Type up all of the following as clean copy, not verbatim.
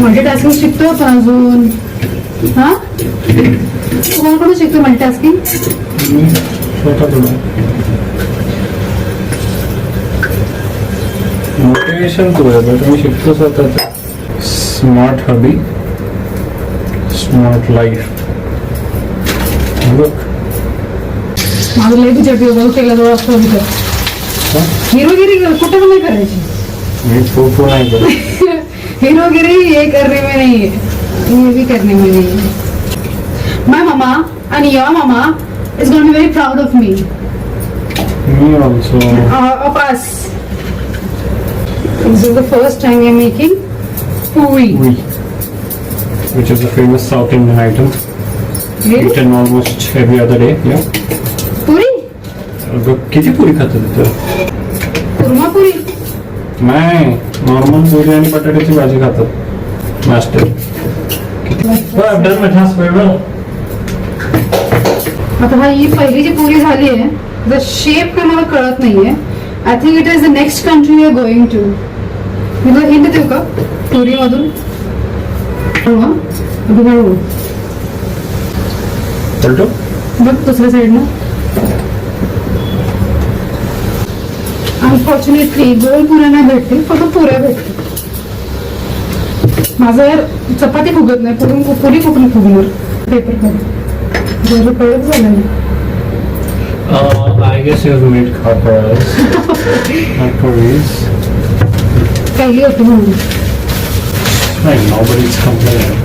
Multitasking शिकतो आपण अजून. हा कोणाकडून शिकतो मल्टीटास्किंग? मोटिवेशन तू आहे बट मी शिकतो स्वतःच. Smart hobby smart life. बघ माझं लई तुझ्या बघ केला जवळ असतो हिरोगिरी कुठे पण नाही करायची. मी फोटो नाही करत. हीरोगिरी ये करने में नहीं है, ये भी करने में नहीं है. My mama and your mama is going to be very proud of me, me also. of us. This is the first time we are making puri. Which is a famous South Indian item. Really? Eaten almost every other day. Yeah. Puri? अगं, किती पुरी खातो तिथं? कुर्मा पुरी? नाही, normal पुरी आणि बटाट्याची भाजी खातात नाश्त्यात. आता हा ही पहिली जी पुरी झाली आहे, द शेप काय मला कळत नाहीये. I think it is the next country we are going to. मी तुला हिंट देऊ का पुरी मधून? हळू पलटो. बघ दुसऱ्या साईडनं. अनफॉर्च्युनेटली गोल पुऱ्या नाही भेटतील, फक्त पुऱ्या भेटतील. माझं यार चपाती फुगत नाही, पुरी कुठून फुगणार पेपर मध्ये? जर कळत झालं नाही. I guess you've made khapas. Not puris. काही होती म्हणून. Right, nobody's complaining.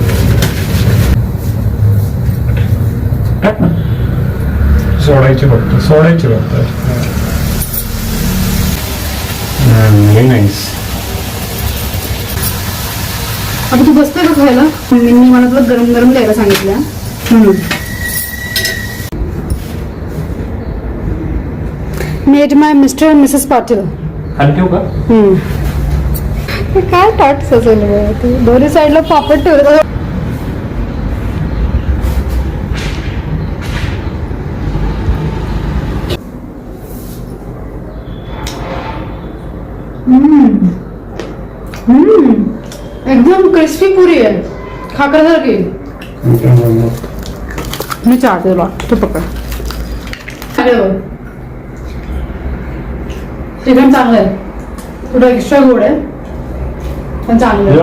सोडायची फक्त. Very nice. आता तू बसतोय का खायला? मी मला तुला गरम गरम द्यायला सांगितलं म्हणून. Made my mister and Mrs Patil. खाली ठेवू का? हे काय टॉट सजवलं तू? दोन्ही साईडला पापड ठेवलं. एकदम क्रिस्पी पुरी आहे, खाकरासारखी. मी चाट तुला, तू पकड. चिकन चांगलं आहे, थोडं एक्स्ट्रा गोड आहे पण चांगलं आहे.